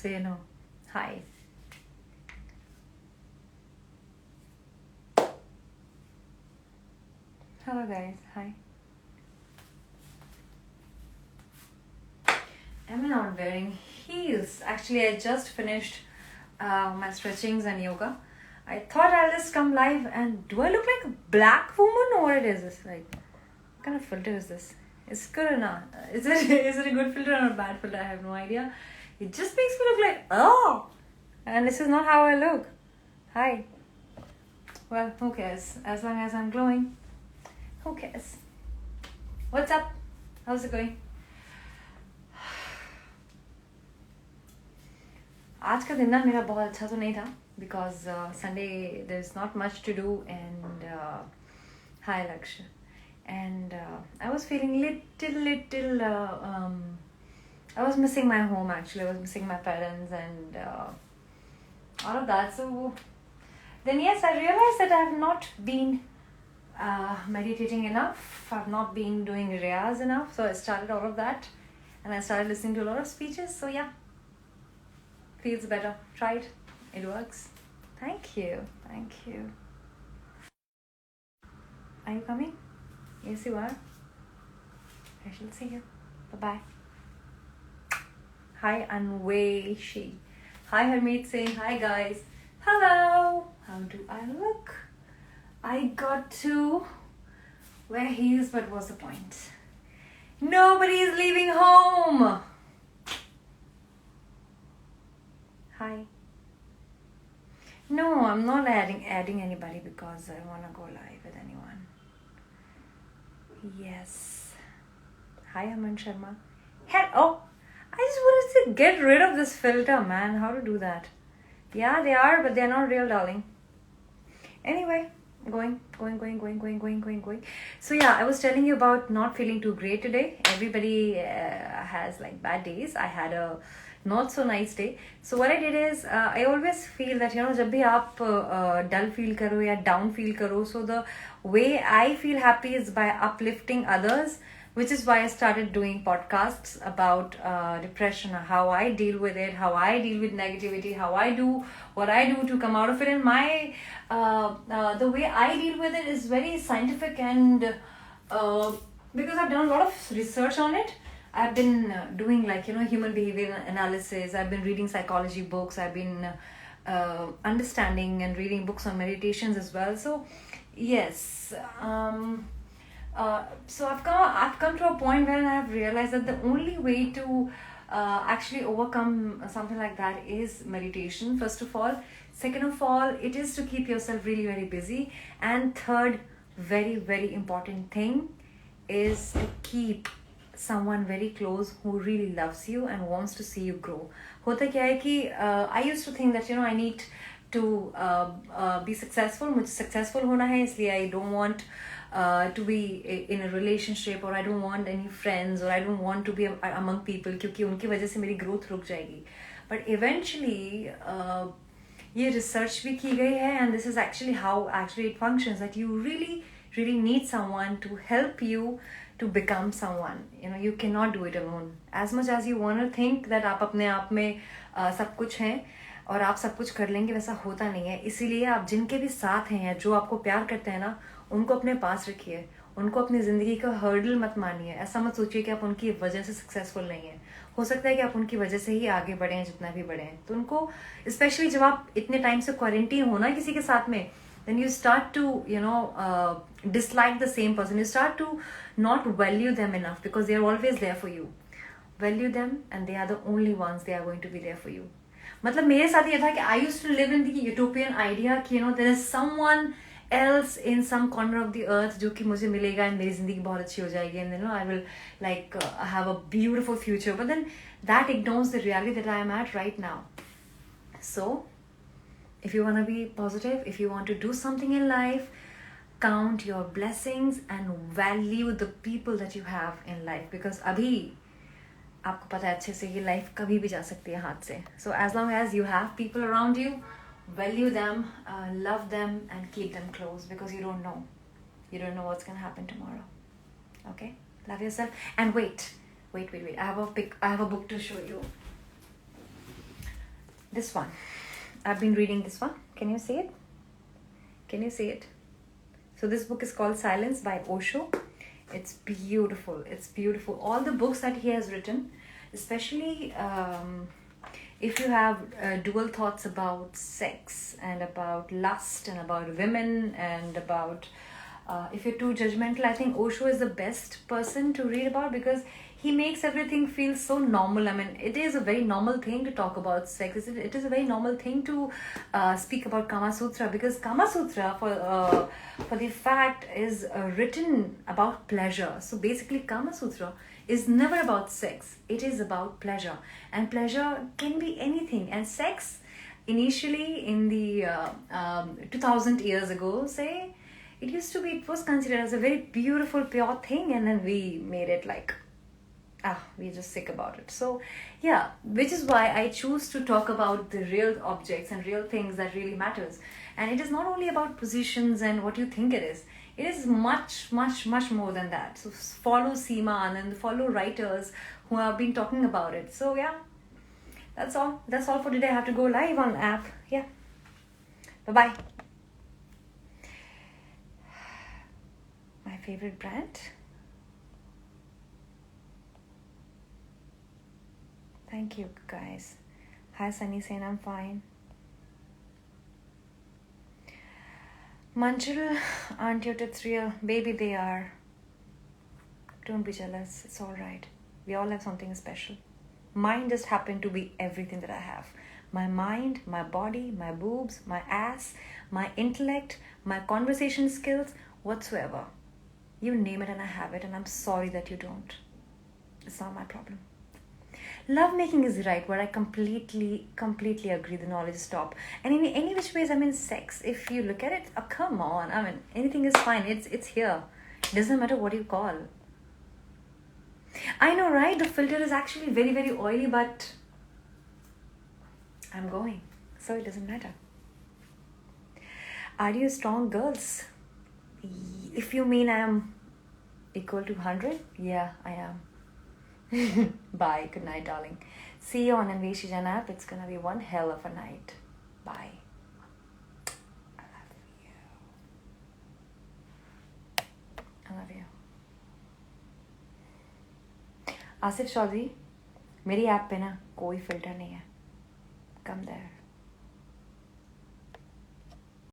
say no. Hi. Hello guys. Hi. Am I not wearing heels? Actually, I just finished my stretchings and yoga. I thought I'll just come live and do I look like a black woman or what it is this? Like, what kind of filter is this? It's good or not? Is it a good filter or a bad filter? I have no idea. It just makes me look like, oh! And this is not how I look. Hi. Well, who cares? As long as I'm glowing, who cares? What's up? How's it going? आज का दिन ना मेरा बहुत अच्छा तो नहीं था because Sunday there's not much to do and hi Lakshya and I was feeling little I was missing my home actually. I was missing my parents and all of that. So then yes, I realized that I have not been meditating enough. I've not been doing riyaz enough. So I started all of that and I started listening to a lot of speeches. So yeah, feels better. Try it. It works. Thank you. Thank you. Are you coming? Yes, you are. I shall see you. Bye-bye. Hi, Anweshi. Hi, Harmeet Singh. Hi, guys. Hello. How do I look? I got to wear heels, but what's the point? Nobody is leaving home. Hi. No, I'm not adding anybody because I want to go live with anyone. Yes. Hi, Aman Sharma. Oh, I just wanted to get rid of this filter, man. How to do that? Yeah, they are, but they're not real, darling. Anyway, going. So yeah, I was telling you about not feeling too great today. Everybody has like bad days. I had a not so nice day. So what I did is I always feel that जब भी आप dull feel करो या down feel करो, so the way I feel happy is by uplifting others, which is why I started doing podcasts about depression, how I deal with it, how I deal with negativity, how I do what I do to come out of it. And my the way I deal with it is very scientific and because I've done a lot of research on it. I've been doing human behavior analysis. I've been reading psychology books. I've been understanding and reading books on meditations as well. So yes, so I've come to a point where I have realized that the only way to actually overcome something like that is meditation. First of all, second of all, it is to keep yourself really very busy, and third, very important thing is to keep someone very close who really loves you and wants to see you grow. होता क्या है कि I used to think that I need to be successful. मुझे successful होना है, इसलिए I don't want to be in a relationship, or I don't want any friends, or I don't want to be among people क्योंकि उनकी वजह से मेरी growth रुक जाएगी. But eventually ये research भी की गई है, and this is actually how actually it functions, that you really need someone to help you to become someone. You cannot do it alone. As much as you want to think that आप अपने आप में सब कुछ हैं और आप सब कुछ कर लेंगे, वैसा होता नहीं है. इसीलिए आप जिनके भी साथ हैं या जो आपको प्यार करते हैं ना, उनको अपने पास रखिए. उनको अपनी ज़िंदगी का हर्डल मत मानिए. ऐसा मत सोचिए कि आप उनकी वजह से सक्सेसफुल नहीं है. हो सकता है कि आप उनकी वजह से ही आगे बढ़े हैं जितना भी बढ़े हैं. तो उनको, स्पेशली जब आप इतने टाइम से क्वारंटीन हो ना किसी के साथ में, then you start to dislike the same person. You start to not value them enough because they are always there for you. Value them and they are the only ones they are going to be there for you. मतलब मेरे साथ ये था कि I used to live in the utopian idea कि there is someone else in some corner of the earth जो कि मुझे मिलेगा and मेरी ज़िंदगी बहुत अच्छी हो जाएगी, and I will have a beautiful future. But then that ignores the reality that I am at right now. So if you want to be positive, if you want to do something in life, count your blessings and value the people that you have in life, because अभी आपको पता है अच्छे से कि life कभी भी जा सकती है हाथ से. So as long as you have people around you, value them, love them and keep them close, because you don't know what's gonna happen tomorrow. Okay, love yourself. And wait, I have a book to show you. This one. I've been reading this one. Can you see it? Can you see it? So this book is called Silence by Osho. It's beautiful. It's beautiful. All the books that he has written, especially if you have dual thoughts about sex and about lust and about women and about if you're too judgmental, I think Osho is the best person to read about because he makes everything feel so normal. I mean, it is a very normal thing to talk about sex. It is a very normal thing to speak about Kama Sutra because Kama Sutra, for the fact, is written about pleasure. So basically, Kama Sutra is never about sex. It is about pleasure, and pleasure can be anything. And sex, initially in the 2000 years ago, say, it was considered as a very beautiful, pure thing, and then we made it like, we're just sick about it. So, yeah, which is why I choose to talk about the real objects and real things that really matters. And it is not only about positions and what you think it is. It is much, much, much more than that. So follow Seema and follow writers who have been talking about it. So yeah, that's all. That's all for today. I have to go live on app. Yeah. Bye-bye. My favorite brand? Thank you, guys. Hi, Sunny saying I'm fine. Manjul, aren't your tits real? Baby, they are. Don't be jealous. It's alright. We all have something special. Mine just happened to be everything that I have. My mind, my body, my boobs, my ass, my intellect, my conversation skills, whatsoever. You name it and I have it, and I'm sorry that you don't. It's not my problem. Love making is right, where I completely agree. The knowledge is top, and in any which ways, I mean, sex. If you look at it, come on. I mean, anything is fine. It's here. It doesn't matter what you call. I know, right? The filter is actually very, very oily, but I'm going, so it doesn't matter. Are you strong, girls? If you mean I am equal to 100, yeah, I am. Bye. Good night, darling. See you on Anveshi Janap. It's gonna be one hell of a night. Bye. I love you. I love you. Asif Chaudhary, मेरी app पे ना कोई filter नहीं है. Come there.